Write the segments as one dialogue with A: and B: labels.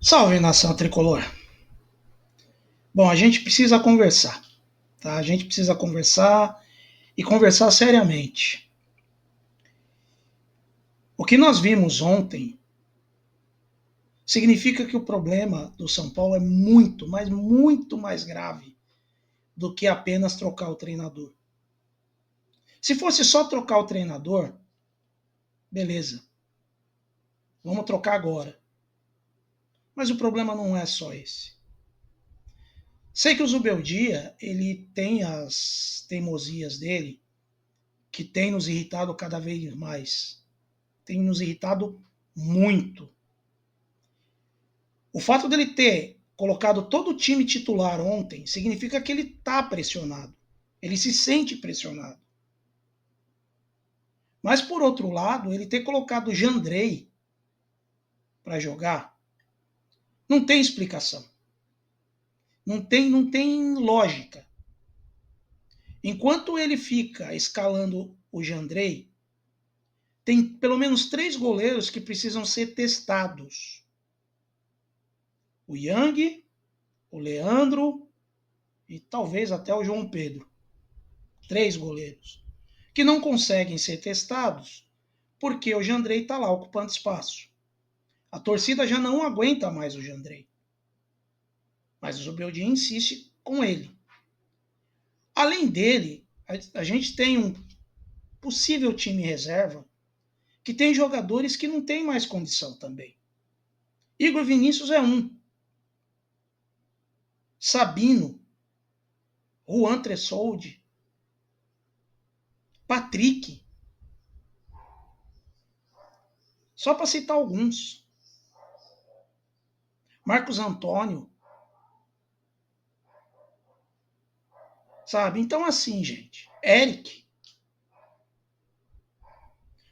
A: Salve, nação tricolor. Bom, a gente precisa conversar, tá? A gente precisa conversar e conversar seriamente. O que nós vimos ontem significa que o problema do São Paulo é muito, mas muito mais grave do que apenas trocar o treinador. Se fosse só trocar o treinador, beleza. Vamos trocar agora. Mas o problema não é só esse. Sei que o Zubeldia, ele tem as teimosias dele, que tem nos irritado cada vez mais. Tem nos irritado muito. O fato dele ter colocado todo o time titular ontem significa que ele está pressionado. Ele se sente pressionado. Mas, por outro lado, ele ter colocado o Jandrei para jogar não tem explicação. Não tem lógica. Enquanto ele fica escalando o Jandrei, tem pelo menos 3 goleiros que precisam ser testados. O Yang, o Leandro e talvez até o João Pedro. 3 goleiros. Que não conseguem ser testados porque o Jandrei está lá ocupando espaço. A torcida já não aguenta mais o Jandrei. Mas o Zubeldia insiste com ele. Além dele, a gente tem um possível time reserva que tem jogadores que não tem mais condição também. Igor Vinícius é um. Sabino, Juan Tressoldi, Patrick. Só para citar alguns. Marcos Antônio. Sabe? Então, assim, gente. Eric.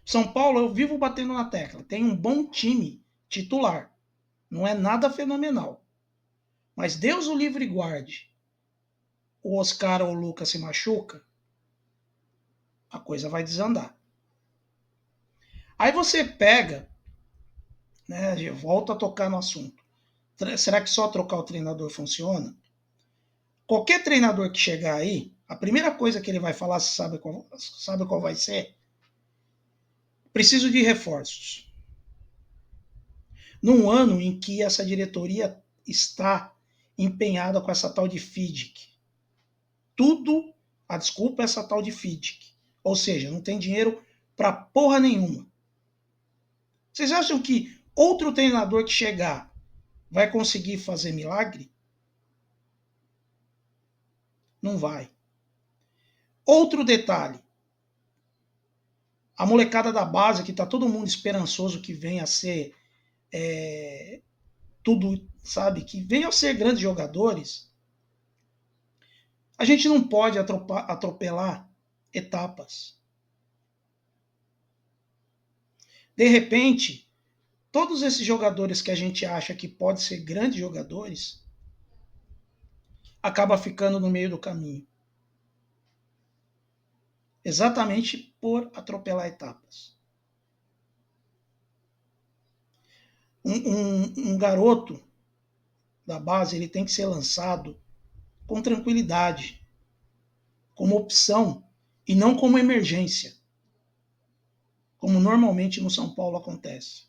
A: São Paulo, eu vivo batendo na tecla. Tem um bom time titular. Não é nada fenomenal. Mas Deus o livre e guarde. O Oscar ou o Lucas se machuca, a coisa vai desandar. Aí você pega, né, volta a tocar no assunto. Será que só trocar o treinador funciona? Qualquer treinador que chegar aí, a primeira coisa que ele vai falar, sabe qual vai ser? Preciso de reforços. Num ano em que essa diretoria está empenhada com essa tal de FIDIC. Tudo, a desculpa é essa tal de FIDIC. Ou seja, não tem dinheiro para porra nenhuma. Vocês acham que outro treinador que chegar vai conseguir fazer milagre? Não vai. Outro detalhe. A molecada da base, que está todo mundo esperançoso que venha a ser tudo, sabe? Que venham a ser grandes jogadores. A gente não pode atropelar etapas. De repente, todos esses jogadores que a gente acha que podem ser grandes jogadores, acaba ficando no meio do caminho. Exatamente por atropelar etapas. Um garoto da base, ele tem que ser lançado com tranquilidade, como opção e não como emergência, como normalmente no São Paulo acontece.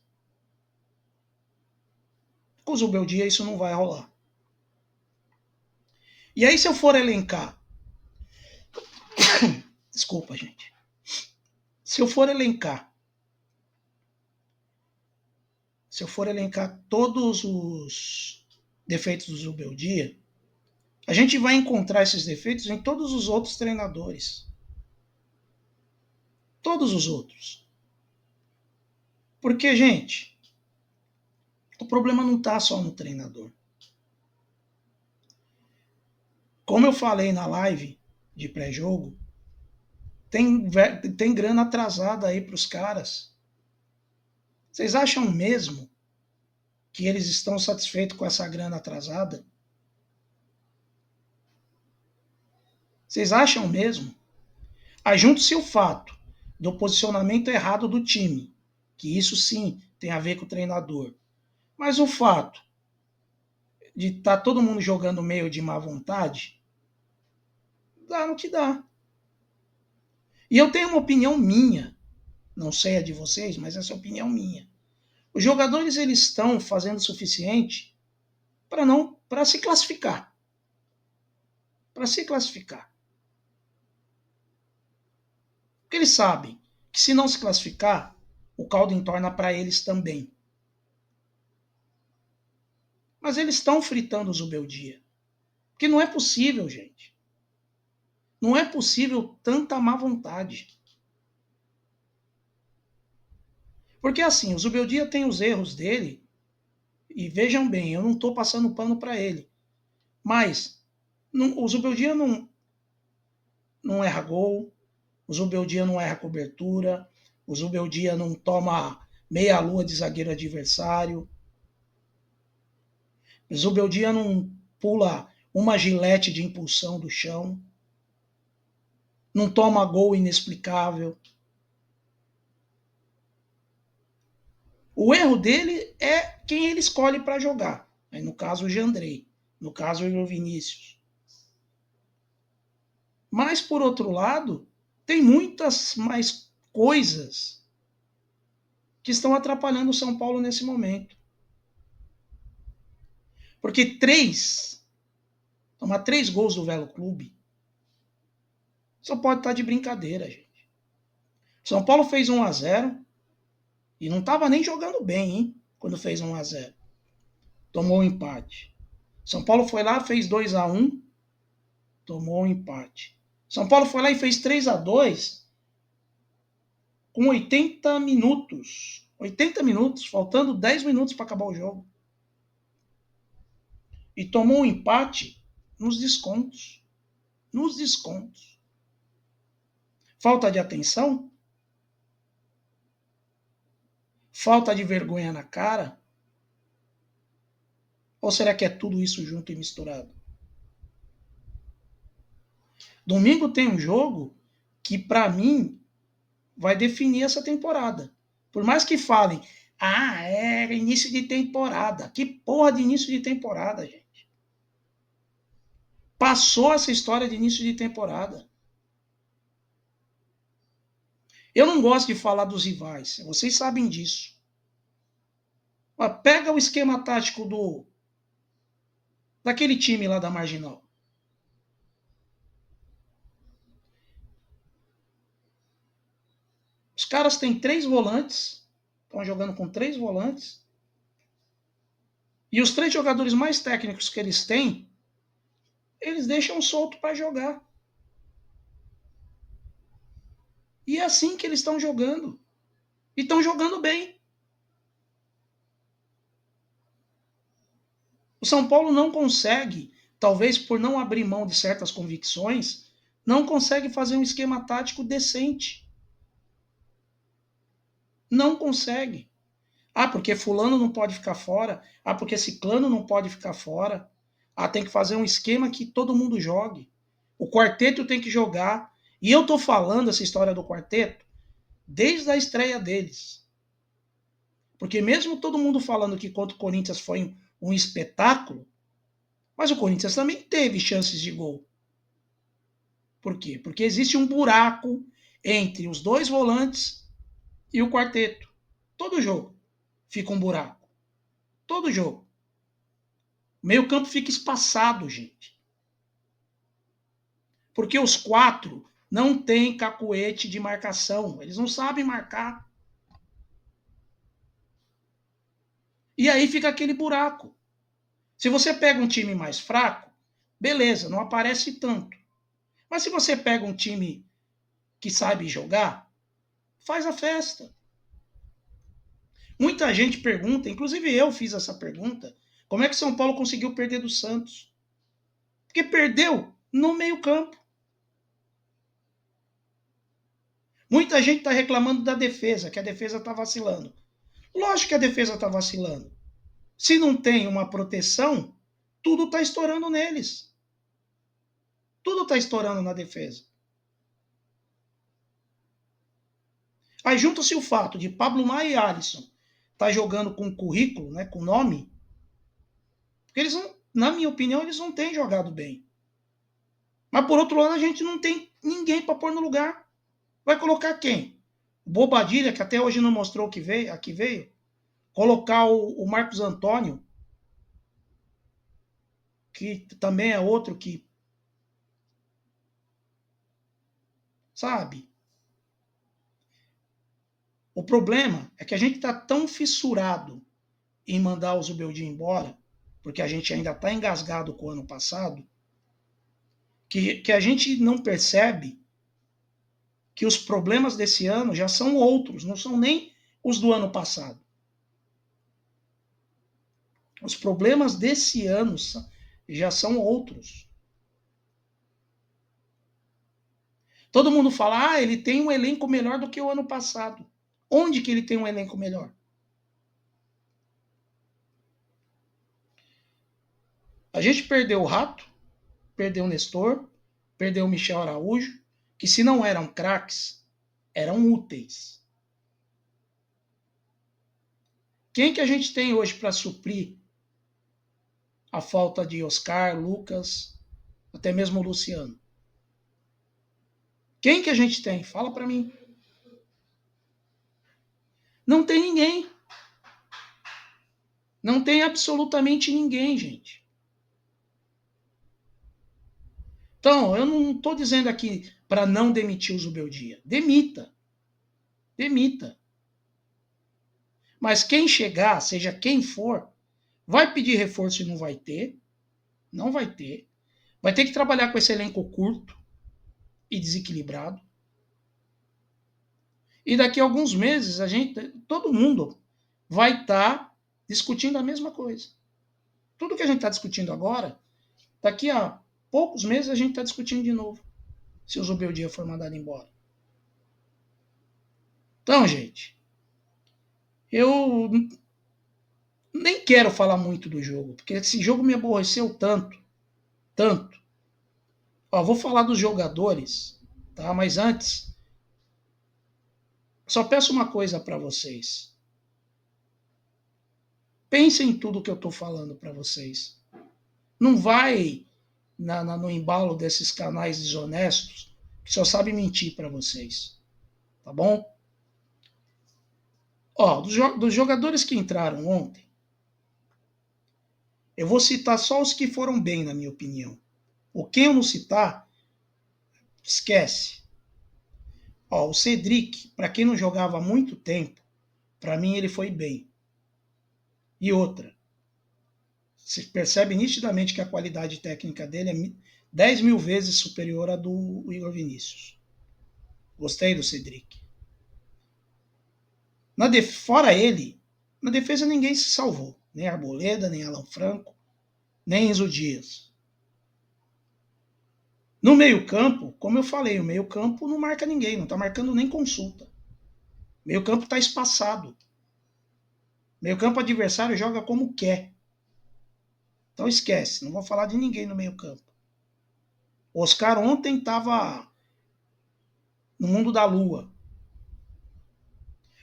A: Com o Zubeldia isso não vai rolar. E aí, se eu for elencar, desculpa, gente, se eu for elencar todos os defeitos do Zubeldia, a gente vai encontrar esses defeitos em todos os outros treinadores. Todos os outros. Porque, gente, o problema não está só no treinador. Como eu falei na live de pré-jogo, tem grana atrasada aí para os caras. Vocês acham mesmo que eles estão satisfeitos com essa grana atrasada? Vocês acham mesmo? Ajunte-se o fato do posicionamento errado do time, que isso sim tem a ver com o treinador. Mas o fato de estar todo mundo jogando meio de má vontade, dá no que dá. E eu tenho uma opinião minha, não sei a de vocês, mas essa é a opinião minha. Os jogadores eles estão fazendo o suficiente para se classificar. Para se classificar. Porque eles sabem que se não se classificar, o caldo entorna para eles também. Mas eles estão fritando o Zubeldia. Porque não é possível, gente. Não é possível tanta má vontade. Porque assim, o Zubeldia tem os erros dele, e vejam bem, eu não estou passando pano para ele. Mas o Zubeldia não erra gol, o Zubeldia não erra cobertura, o Zubeldia não toma meia lua de zagueiro adversário, o Zubeldia não pula uma gilete de impulsão do chão, não toma gol inexplicável. O erro dele é quem ele escolhe para jogar. No caso, o Jandrei. No caso, o Vinícius. Mas, por outro lado, tem muitas mais coisas que estão atrapalhando o São Paulo nesse momento. Porque tomar 3 gols do Velo Clube, só pode estar de brincadeira, gente. São Paulo fez 1-0 e não estava nem jogando bem, hein, quando fez 1-0. Tomou um empate. São Paulo foi lá, fez 2-1, tomou um empate. São Paulo foi lá e fez 3-2 com 80 minutos. 80 minutos, faltando 10 minutos para acabar o jogo. E tomou um empate nos descontos. Nos descontos. Falta de atenção? Falta de vergonha na cara? Ou será que é tudo isso junto e misturado? Domingo tem um jogo que, para mim, vai definir essa temporada. Por mais que falem, é início de temporada. Que porra de início de temporada, gente? Passou essa história de início de temporada. Eu não gosto de falar dos rivais, vocês sabem disso. Mas pega o esquema tático daquele time lá da Marginal. Os caras têm 3 volantes, estão jogando com 3 volantes, e os 3 jogadores mais técnicos que eles têm, eles deixam solto para jogar. E é assim que eles estão jogando. E estão jogando bem. O São Paulo não consegue, talvez por não abrir mão de certas convicções, não consegue fazer um esquema tático decente. Não consegue. Porque fulano não pode ficar fora. Porque ciclano não pode ficar fora. Tem que fazer um esquema que todo mundo jogue. O quarteto tem que jogar. E eu tô falando essa história do quarteto desde a estreia deles. Porque mesmo todo mundo falando que contra o Corinthians foi um espetáculo, mas o Corinthians também teve chances de gol. Por quê? Porque existe um buraco entre os 2 volantes e o quarteto. Todo jogo fica um buraco. Todo jogo. O meio campo fica espaçado, gente. Porque os 4 não têm cacuete de marcação. Eles não sabem marcar. E aí fica aquele buraco. Se você pega um time mais fraco, beleza, não aparece tanto. Mas se você pega um time que sabe jogar, faz a festa. Muita gente pergunta, inclusive eu fiz essa pergunta, como é que São Paulo conseguiu perder do Santos? Porque perdeu no meio-campo. Muita gente está reclamando da defesa, que a defesa está vacilando. Lógico que a defesa está vacilando. Se não tem uma proteção, tudo está estourando neles. Tudo está estourando na defesa. Aí junta-se o fato de Pablo Maia e Alisson tá jogando com currículo, né, com nome, porque eles na minha opinião, eles não têm jogado bem. Mas por outro lado, a gente não tem ninguém para pôr no lugar. Vai colocar quem? O Bobadilha, que até hoje não mostrou que veio, aqui veio. Colocar o Marcos Antônio, que também é outro que, sabe? O problema é que a gente está tão fissurado em mandar o Zubeldia embora, porque a gente ainda está engasgado com o ano passado, que a gente não percebe que os problemas desse ano já são outros, não são nem os do ano passado. Os problemas desse ano já são outros. Todo mundo fala, ele tem um elenco melhor do que o ano passado. Onde que ele tem um elenco melhor? A gente perdeu o Rato, perdeu o Nestor, perdeu o Michel Araújo, que se não eram craques, eram úteis. Quem que a gente tem hoje para suprir a falta de Oscar, Lucas, até mesmo o Luciano? Quem que a gente tem? Fala para mim. Não tem ninguém. Não tem absolutamente ninguém, gente. Então, eu não estou dizendo aqui para não demitir o Zubeldia. Demita. Demita. Mas quem chegar, seja quem for, vai pedir reforço e não vai ter. Não vai ter. Vai ter que trabalhar com esse elenco curto e desequilibrado. E daqui a alguns meses, todo mundo vai estar discutindo a mesma coisa. Tudo que a gente está discutindo agora, daqui a poucos meses a gente está discutindo de novo, se o Zubeldia for mandado embora. Então, gente, eu nem quero falar muito do jogo, porque esse jogo me aborreceu tanto, tanto. Vou falar dos jogadores, tá? Mas antes, só peço uma coisa para vocês. Pensem em tudo que eu estou falando para vocês. Não vai no embalo desses canais desonestos que só sabem mentir para vocês. Tá bom? Dos jogadores que entraram ontem, eu vou citar só os que foram bem, na minha opinião. O quem eu não citar, esquece. O Cedric, para quem não jogava há muito tempo, para mim ele foi bem. E outra, você percebe nitidamente que a qualidade técnica dele é 10 mil vezes superior à do Igor Vinícius. Gostei do Cedric. Fora ele, na defesa ninguém se salvou. Nem Arboleda, nem Alan Franco, nem Enzo Dias. No meio-campo, como eu falei, o meio-campo não marca ninguém, não está marcando nem consulta. O meio-campo está espaçado. O meio-campo adversário joga como quer. Então esquece, não vou falar de ninguém no meio-campo. O Oscar ontem estava no mundo da lua.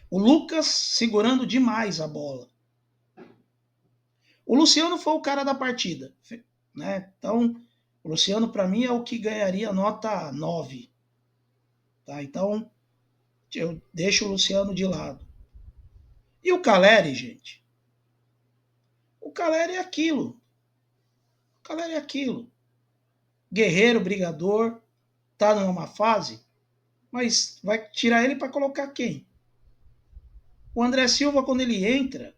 A: O Lucas segurando demais a bola. O Luciano foi o cara da partida. Né? Então, o Luciano, para mim, é o que ganharia nota 9. Tá? Então, eu deixo o Luciano de lado. E o Caleri, gente? O Caleri é aquilo. O Caleri é aquilo. Guerreiro, brigador, tá numa fase, mas vai tirar ele para colocar quem? O André Silva, quando ele entra,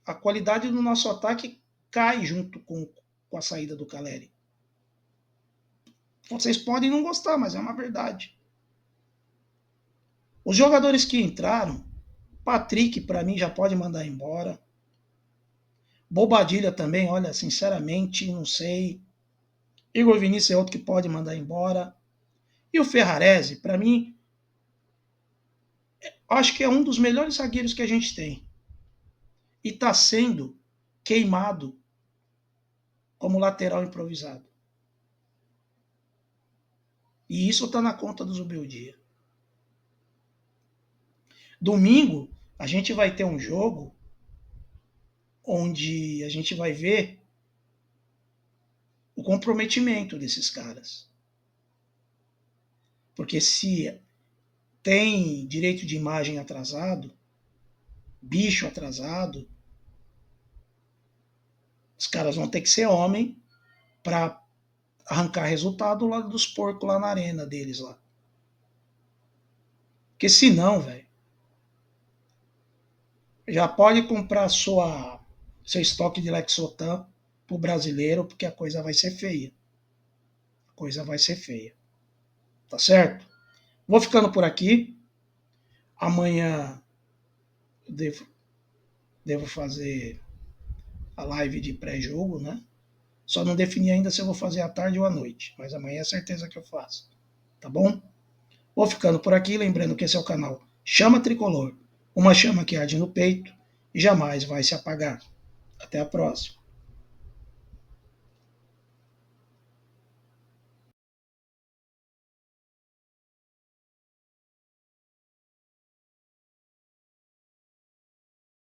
A: a qualidade do nosso ataque cai junto com a saída do Caleri. Vocês podem não gostar, mas é uma verdade. Os jogadores que entraram, Patrick, para mim, já pode mandar embora. Bobadilha também, olha, sinceramente, não sei. Igor Vinícius é outro que pode mandar embora. E o Ferrarese, para mim, acho que é um dos melhores zagueiros que a gente tem. E está sendo queimado como lateral improvisado. E isso está na conta do Zubeldia. Domingo, a gente vai ter um jogo onde a gente vai ver o comprometimento desses caras. Porque se tem direito de imagem atrasado, bicho atrasado, os caras vão ter que ser homem para arrancar resultado lá dos porcos lá na arena deles lá. Porque senão, velho, já pode comprar seu estoque de Lexotan pro brasileiro, porque a coisa vai ser feia. A coisa vai ser feia. Tá certo? Vou ficando por aqui. Amanhã eu devo fazer a live de pré-jogo, né? Só não defini ainda se eu vou fazer à tarde ou à noite, mas amanhã é certeza que eu faço. Tá bom? Vou ficando por aqui, lembrando que esse é o canal Chama Tricolor, uma chama que arde no peito e jamais vai se apagar. Até a próxima.